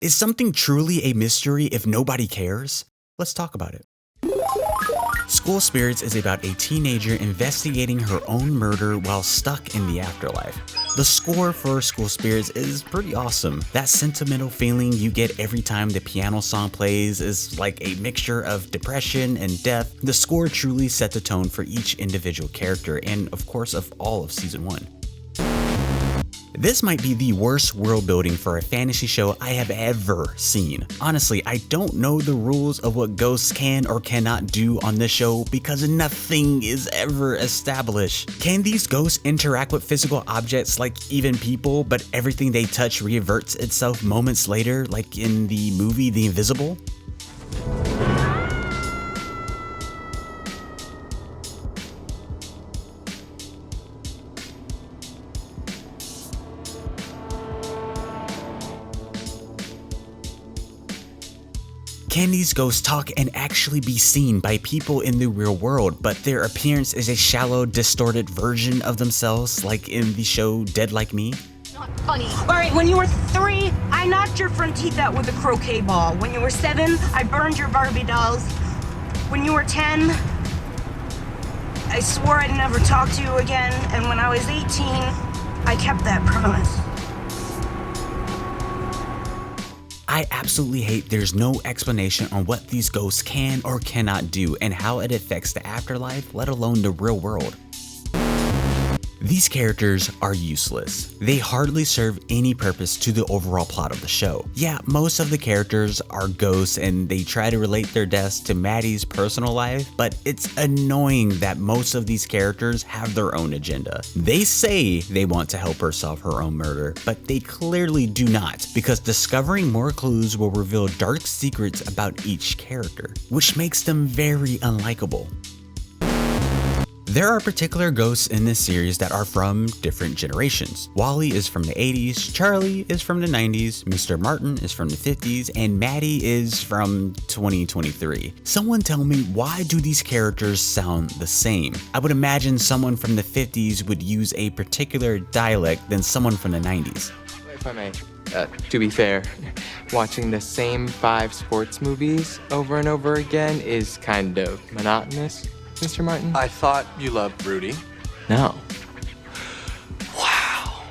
Is something truly a mystery if nobody cares? Let's talk about it. School Spirits is about a teenager investigating her own murder while stuck in the afterlife. The score for School Spirits is pretty awesome. That sentimental feeling you get every time the piano song plays is like a mixture of depression and death. The score truly set the tone for each individual character and, of course, of all of Season 1. This might be the worst world building for a fantasy show I have ever seen. Honestly, I don't know the rules of what ghosts can or cannot do on this show because nothing is ever established. Can these ghosts interact with physical objects like even people, but everything they touch reverts itself moments later, like in the movie The Invisible? Can these ghosts talk and actually be seen by people in the real world, but their appearance is a shallow, distorted version of themselves, like in the show Dead Like Me? Not funny. All right, when you were 3, I knocked your front teeth out with a croquet ball. When you were 7, I burned your Barbie dolls. When you were 10, I swore I'd never talk to you again. And when I was 18, I kept that promise. I absolutely hate there's no explanation on what these ghosts can or cannot do and how it affects the afterlife, let alone the real world. These characters are useless. They hardly serve any purpose to the overall plot of the show. Yeah, most of the characters are ghosts and they try to relate their deaths to Maddie's personal life, but it's annoying that most of these characters have their own agenda. They say they want to help her solve her own murder, but they clearly do not, because discovering more clues will reveal dark secrets about each character, which makes them very unlikable. There are particular ghosts in this series that are from different generations. Wally is from the 80s, Charlie is from the 90s, Mr. Martin is from the 50s, and Maddie is from 2023. Someone tell me, why do these characters sound the same? I would imagine someone from the 50s would use a particular dialect than someone from the 90s. If I may, to be fair, watching the same 5 sports movies over and over again is kind of monotonous. Mr. Martin? I thought you loved Rudy. No. Wow.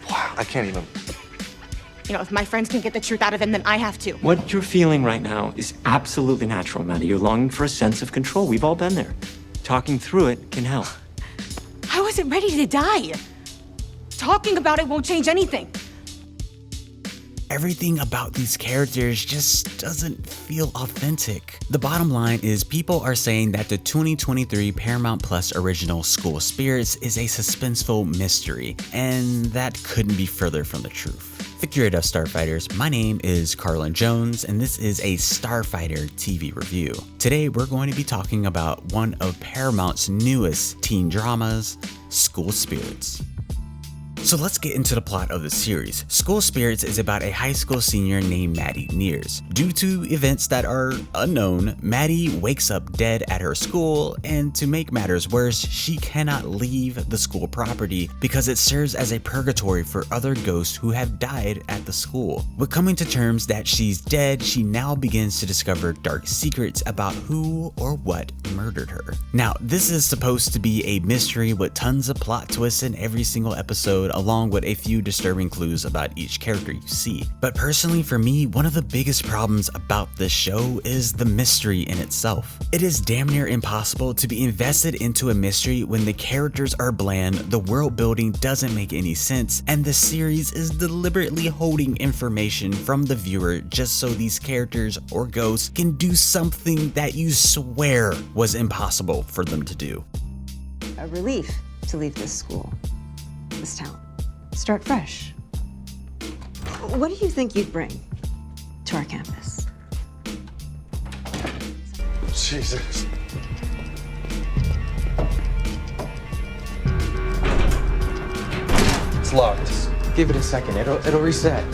Wow. I can't even. You know, if my friends can get the truth out of him, then I have to. What you're feeling right now is absolutely natural, Maddie. You're longing for a sense of control. We've all been there. Talking through it can help. I wasn't ready to die. Talking about it won't change anything. Everything about these characters just doesn't feel authentic. The bottom line is people are saying that the 2023 Paramount Plus original School Spirits is a suspenseful mystery, and that couldn't be further from the truth. Figure it out, Starfighters. My name is Carlin Jones, and this is a Starfighter TV review. Today, we're going to be talking about one of Paramount's newest teen dramas, School Spirits. So let's get into the plot of the series. School Spirits is about a high school senior named Maddie Nears. Due to events that are unknown, Maddie wakes up dead at her school, and to make matters worse, she cannot leave the school property because it serves as a purgatory for other ghosts who have died at the school. With coming to terms that she's dead, she now begins to discover dark secrets about who or what murdered her. Now, this is supposed to be a mystery with tons of plot twists in every single episode, along with a few disturbing clues about each character you see. But personally for me, one of the biggest problems about this show is the mystery in itself. It is damn near impossible to be invested into a mystery when the characters are bland, the world building doesn't make any sense, and the series is deliberately holding information from the viewer just so these characters or ghosts can do something that you swear was impossible for them to do. A relief to leave this school, this town. Start fresh. What do you think you'd bring to our campus? Jesus. It's locked. Give it a second, it'll reset.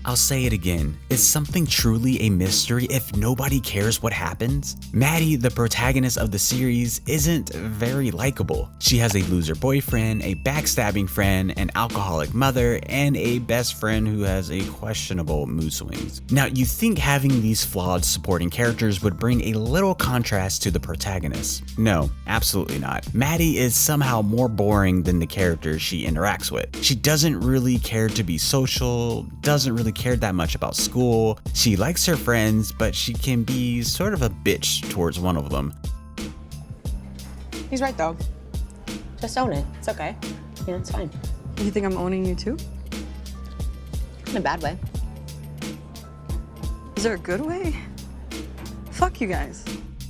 I'll say it again. Is something truly a mystery if nobody cares what happens? Maddie, the protagonist of the series, isn't very likable. She has a loser boyfriend, a backstabbing friend, an alcoholic mother, and a best friend who has a questionable mood swings. Now, you think having these flawed supporting characters would bring a little contrast to the protagonist. No, absolutely not. Maddie is somehow more boring than the characters she interacts with. She doesn't really care to be social, doesn't really care that much about school. She likes her friends, but she can be sort of a bitch towards one of them. He's right, though. Just own it. It's okay. Yeah, it's fine. You think I'm owning you too? In a bad way. Is there a good way? Fuck you guys.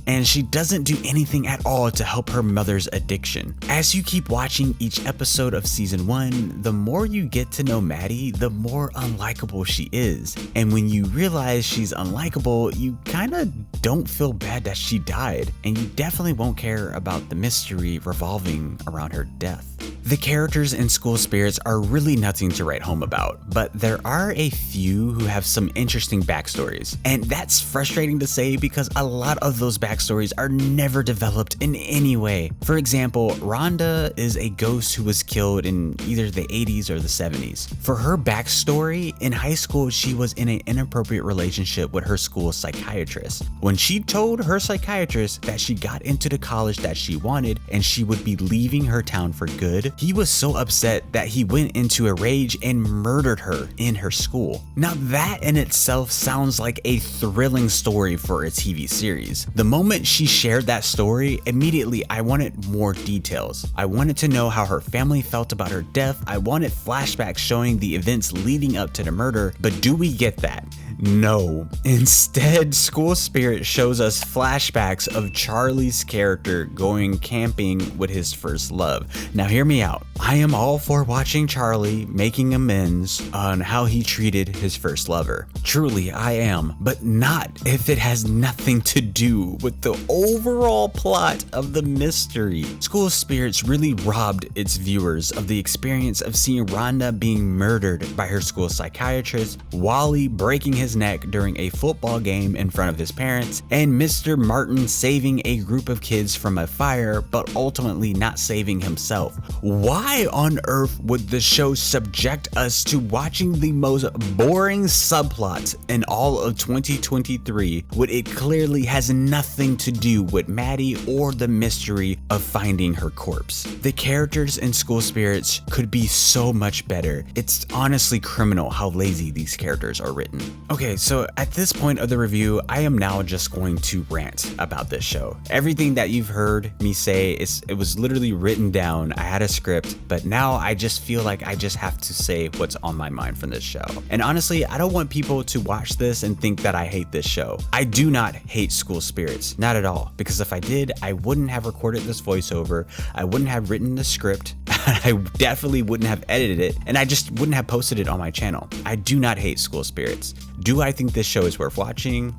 And she doesn't do anything at all to help her mother's addiction. As you keep watching each episode of season 1, the more you get to know Maddie, the more unlikable she is. And when you realize she's unlikable, you kinda don't feel bad that she died, and you definitely won't care about the mystery revolving around her death. The characters in School Spirits are really nothing to write home about, but there are a few who have some interesting backstories. And that's frustrating to say because a lot of those backstories are never developed in any way. For example, Rhonda is a ghost who was killed in either the 80s or the 70s. For her backstory, in high school she was in an inappropriate relationship with her school psychiatrist. When she told her psychiatrist that she got into the college that she wanted and she would be leaving her town for good, he was so upset that he went into a rage and murdered her in her school. Now that in itself sounds like a thrilling story for a TV series. The moment she shared that story, immediately I wanted more details. I wanted to know how her family felt about her death. I wanted flashbacks showing the events leading up to the murder, but do we get that? No. Instead, School Spirit shows us flashbacks of Charlie's character going camping with his first love. Now hear me out. I am all for watching Charlie making amends on how he treated his first lover. Truly, I am, but not if it has nothing to do with the overall plot of the mystery. School Spirits really robbed its viewers of the experience of seeing Rhonda being murdered by her school psychiatrist, Wally breaking his neck during a football game in front of his parents, and Mr. Martin saving a group of kids from a fire but ultimately not saving himself. Why on earth would the show subject us to watching the most boring subplot in all of 2023 when it clearly has nothing to do with Maddie or the mystery of finding her corpse? The characters in School Spirits could be so much better. It's honestly criminal how lazy these characters are written. Okay, so at this point of the review, I am now just going to rant about this show. Everything that you've heard me say, it was literally written down. I had a script, but now I just feel like I just have to say what's on my mind from this show. And honestly, I don't want people to watch this and think that I hate this show. I do not hate School Spirits, not at all, because if I did, I wouldn't have recorded this voiceover, I wouldn't have written the script, I definitely wouldn't have edited it, and I just wouldn't have posted it on my channel. I do not hate School Spirits. Do I think this show is worth watching?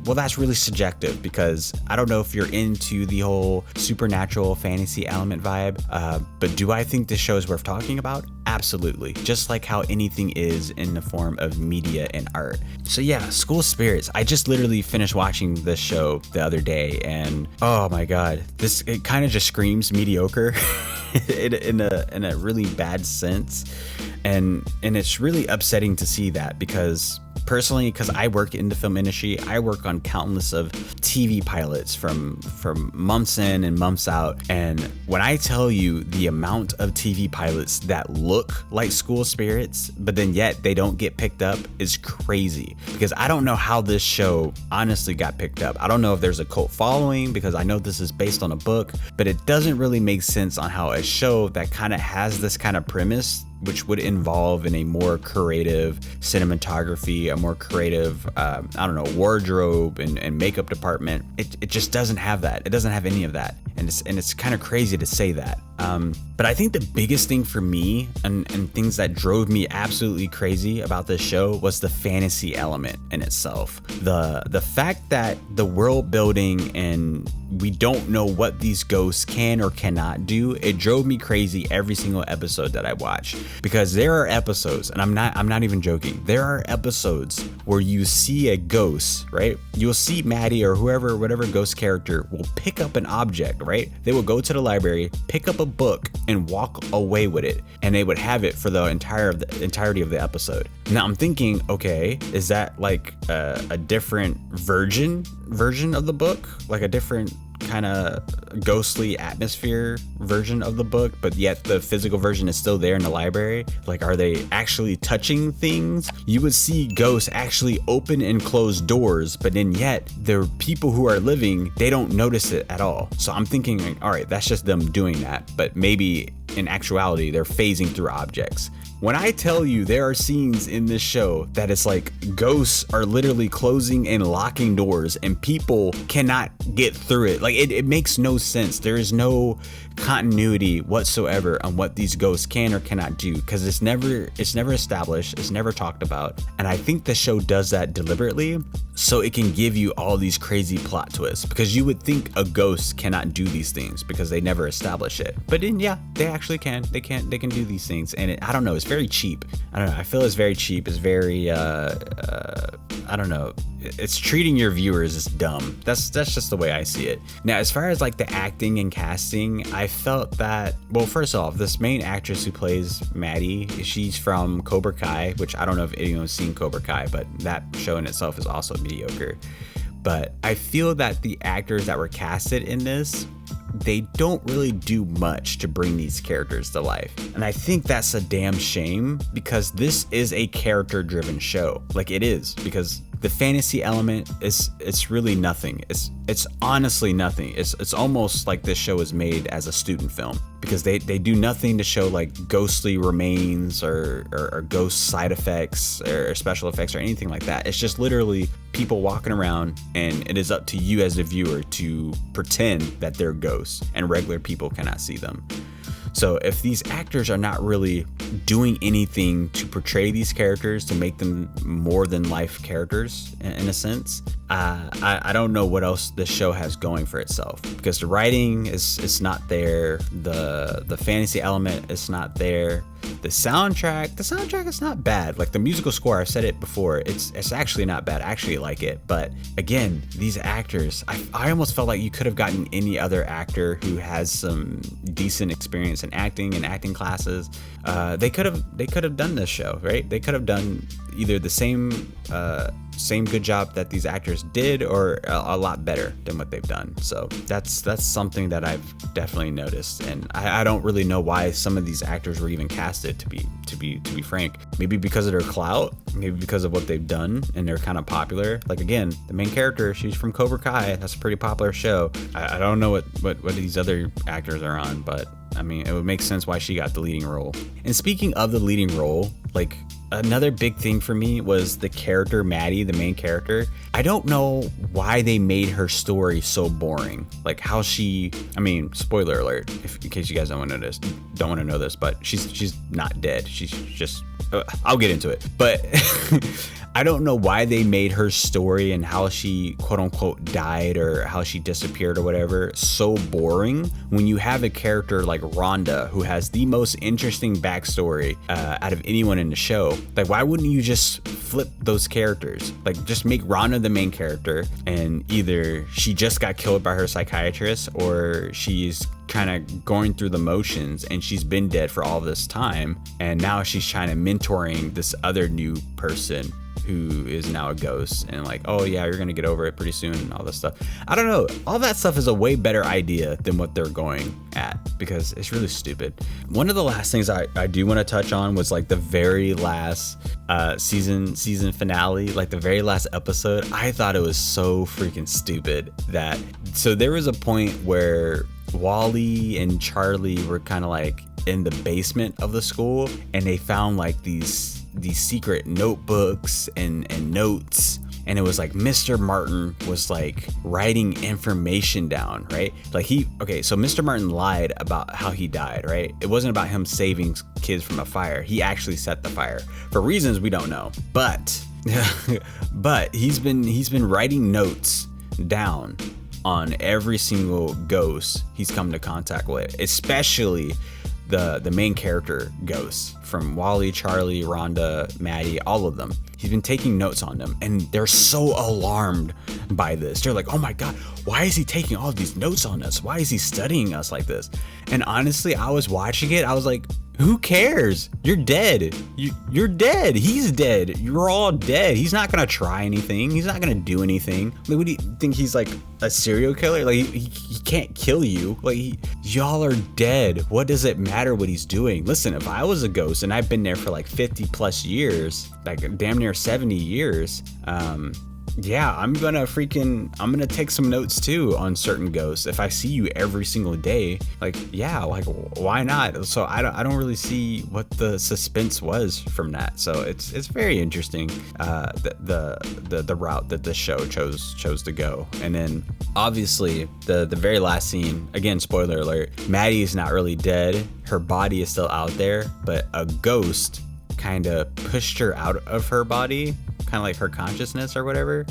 Well, that's really subjective because I don't know if you're into the whole supernatural fantasy element vibe, but do I think this show is worth talking about? Absolutely. Just like how anything is in the form of media and art. So yeah, School Spirits. I just literally finished watching this show the other day and oh my god, it kind of just screams mediocre in a really bad sense. And it's really upsetting to see that because personally, because I work in the film industry, I work on countless of TV pilots from months in and months out. And when I tell you the amount of TV pilots that look like School Spirits, but then yet they don't get picked up is crazy. Because I don't know how this show honestly got picked up. I don't know if there's a cult following because I know this is based on a book, but it doesn't really make sense on how a show that kind of has this kind of premise, which would involve in a more creative cinematography, a more creative, wardrobe and makeup department. It just doesn't have that. It doesn't have any of that. And it's kind of crazy to say that. But I think the biggest thing for me and things that drove me absolutely crazy about this show was the fantasy element in itself. The fact that the world building and we don't know what these ghosts can or cannot do. It drove me crazy every single episode that I watched, because there are episodes, and I'm not even joking, there are episodes where you see a ghost, right? You'll see Maddie or whatever ghost character will pick up an object, right? They will go to the library, pick up a book, and walk away with it, and they would have it for the entirety of the episode. Now I'm thinking, okay, is that like a different version of the book, like a different kind of ghostly atmosphere version of the book, but yet the physical version is still there in the library? Like, are they actually touching things? You would see ghosts actually open and close doors, but then yet the people who are living, they don't notice it at all. So I'm thinking, all right, that's just them doing that, but maybe in actuality they're phasing through objects. When I tell you there are scenes in this show that it's like ghosts are literally closing and locking doors and people cannot get through it. Like it makes no sense. There is no continuity whatsoever on what these ghosts can or cannot do, because it's never established, it's never talked about. And I think the show does that deliberately so it can give you all these crazy plot twists, because you would think a ghost cannot do these things because they never establish it. But then yeah, they actually can. They can do these things, and I don't know, it's very cheap. I don't know, I feel it's very cheap. It's very I don't know, it's treating your viewers as dumb. That's just the way I see it. Now, as far as like the acting and casting, I felt that, well, first off, this main actress who plays Maddie, she's from Cobra Kai, which I don't know if anyone's seen Cobra Kai, but that show in itself is also mediocre. But I feel that the actors that were casted in this, they don't really do much to bring these characters to life. And I think that's a damn shame, because this is a character-driven show. Like, it is, because the fantasy element it's really nothing. It's honestly nothing. It's almost like this show is made as a student film, because they do nothing to show like ghostly remains or ghost side effects or special effects or anything like that. It's just literally people walking around, and it is up to you as the viewer to pretend that they're ghosts, and regular people cannot see them. So if these actors are not really doing anything to portray these characters, to make them more than life characters in a sense, I don't know what else this show has going for itself, because the writing is not there, the fantasy element is not there, the soundtrack is not bad. Like the musical score, I've said it before, it's actually not bad. I actually like it. But again, these actors, I almost felt like you could have gotten any other actor who has some decent experience in acting and acting classes. They could have done this show, right? They could have done either the same good job that these actors did, or a lot better than what they've done. So that's something that I've definitely noticed, and I don't really know why some of these actors were even casted, to be frank. Maybe because of their clout, maybe because of what they've done and they're kind of popular. Like, again, the main character, she's from Cobra Kai. That's a pretty popular show. I don't know what these other actors are on, but I mean, it would make sense why she got the leading role. And speaking of the leading role, like, another big thing for me was the character Maddie, the main character. I don't know why they made her story so boring. Like how spoiler alert, in case you guys don't want to know this, but she's not dead. She's just, I'll get into it. But I don't know why they made her story and how she quote unquote died or how she disappeared or whatever so boring, when you have a character like Rhonda who has the most interesting backstory out of anyone in the show. Like, why wouldn't you just flip those characters? Like, just make Rhonda the main character, and either she just got killed by her psychiatrist, or she's kind of going through the motions and she's been dead for all this time, and now she's trying to mentoring this other new person who is now a ghost, and like, oh yeah, you're gonna get over it pretty soon and all this stuff. I don't know, all that stuff is a way better idea than what they're going at, because it's really stupid. One of the last things I do want to touch on was like the very last season finale, like the very last episode. I thought it was so freaking stupid so there was a point where Wally and Charlie were kind of like in the basement of the school, and they found like these secret notebooks and notes, and it was like Mr. Martin was like writing information down, right? Like so Mr. Martin lied about how he died, right? It wasn't about him saving kids from a fire. He actually set the fire for reasons we don't know, but he's been writing notes down on every single ghost he's come into contact with, especially the main character ghosts, from Wally, Charlie, Rhonda, Maddie, all of them. He's been taking notes on them, and they're so alarmed by this. They're like, oh my God, why is he taking all these notes on us? Why is he studying us like this? And honestly, I was watching it, I was like, who cares? You're dead. You're dead. He's dead. You're all dead. He's not gonna try anything. He's not gonna do anything. Like, what do you think? He's like a serial killer? Like, he can't kill you. Like, y'all are dead. What does it matter what he's doing? Listen, if I was a ghost and I've been there for like 50 plus years, like damn near 70 years, yeah, I'm gonna take some notes too on certain ghosts. If I see you every single day, like, yeah, like, why not? So I don't really see what the suspense was from that. So it's very interesting, the route that the show chose to go. And then obviously the very last scene, again, spoiler alert, Maddie's not really dead. Her body is still out there, but a ghost kind of pushed her out of her body, kind of like her consciousness or whatever,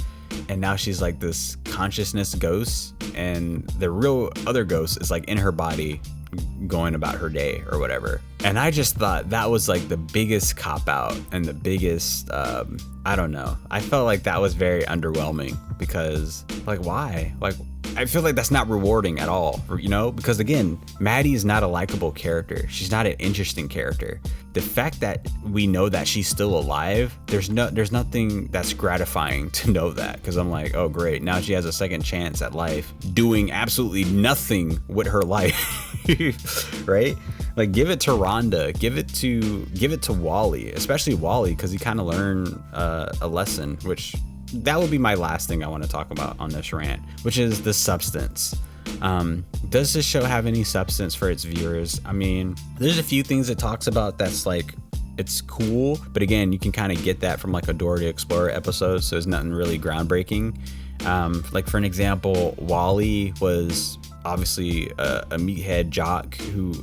and now she's like this consciousness ghost, and the real other ghost is like in her body going about her day or whatever. And I just thought that was like the biggest cop out and the biggest I don't know, I felt like that was very underwhelming, because like, why? Like, I feel like that's not rewarding at all, you know, because again, Maddie is not a likable character. She's not an interesting character. The fact that we know that she's still alive, there's nothing that's gratifying to know that, because I'm like, oh great, now she has a second chance at life doing absolutely nothing with her life. Right? Like, give it to Rhonda, give it to Wally, especially Wally, because he kind of learned a lesson, which that would be my last thing I want to talk about on this rant, which is the substance. Does this show have any substance for its viewers? I mean, there's a few things it talks about that's like, it's cool, but again, you can kind of get that from like a Dora the Explorer episode, so there's nothing really groundbreaking. Like, for an example, Wally was obviously a meathead jock who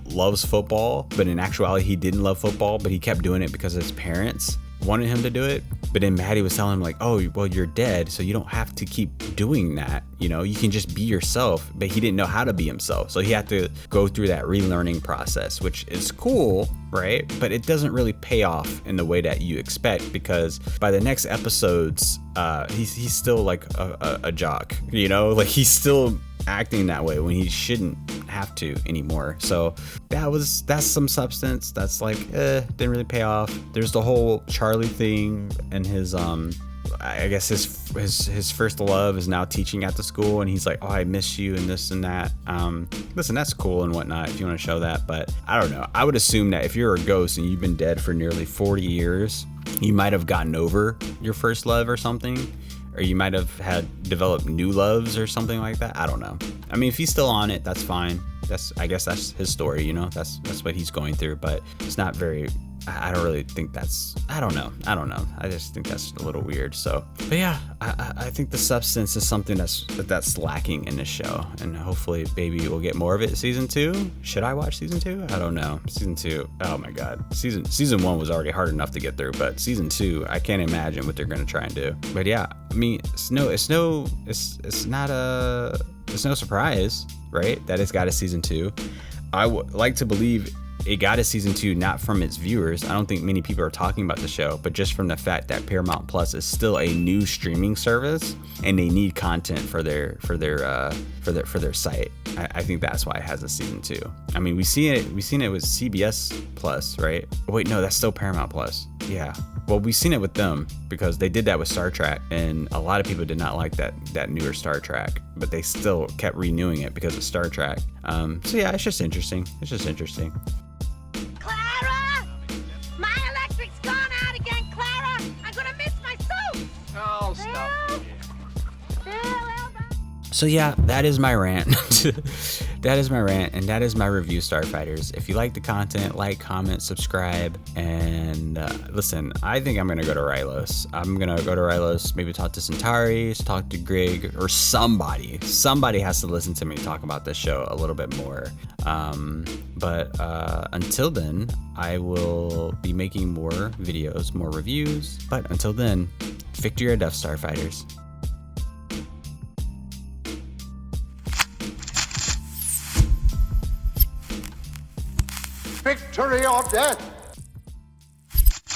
loves football, but in actuality he didn't love football, but he kept doing it because his parents wanted him to do it. But then Maddie was telling him like, oh, well, you're dead, so you don't have to keep doing that, you know, you can just be yourself. But he didn't know how to be himself, so he had to go through that relearning process, which is cool, right? But it doesn't really pay off in the way that you expect, because by the next episodes, he's still like a jock, you know, like he's still acting that way when he shouldn't have to anymore. So that's some substance that's like didn't really pay off. There's the whole Charlie thing, and his I guess his first love is now teaching at the school, and he's like, oh, I miss you and this and that. Listen, that's cool and whatnot if you want to show that, but I don't know, I would assume that if you're a ghost and you've been dead for nearly 40 years, you might have gotten over your first love or something, or you might have developed new loves or something like that. I don't know. I mean, if he's still on it, that's fine. I guess that's his story, you know, that's what he's going through, but it's not very, I don't really think that's, I don't know. I just think that's a little weird. So, but yeah, I think the substance is something that's lacking in this show, and hopefully maybe we'll get more of it. Season 2, should I watch season 2? I don't know. Season 2, oh my God. Season 1 was already hard enough to get through, but season 2, I can't imagine what they're going to try and do. But yeah, I mean, it's no surprise, right, that it's got a season 2. I would like to believe it got a season 2 not from its viewers. I don't think many people are talking about the show, but just from the fact that Paramount Plus is still a new streaming service and they need content for their site. I think that's why it has a season 2. I mean, we've seen it with CBS Plus, right? Wait, no, that's still Paramount Plus. Yeah. Well, we've seen it with them because they did that with Star Trek, and a lot of people did not like that newer Star Trek, but they still kept renewing it because of Star Trek. So yeah, it's just interesting. Clara! My electric's gone out again, Clara! I'm gonna miss my soup! Oh, stop. So yeah, that is my rant. That is my rant, and that is my review, Starfighters. If you like the content, like, comment, subscribe, and listen, I think I'm gonna go to Rylos. I'm gonna go to Rylos, maybe talk to Centauri, talk to Greg, or somebody. Somebody has to listen to me talk about this show a little bit more. But until then, I will be making more videos, more reviews. But until then, victory or death, Starfighters. Victory or death!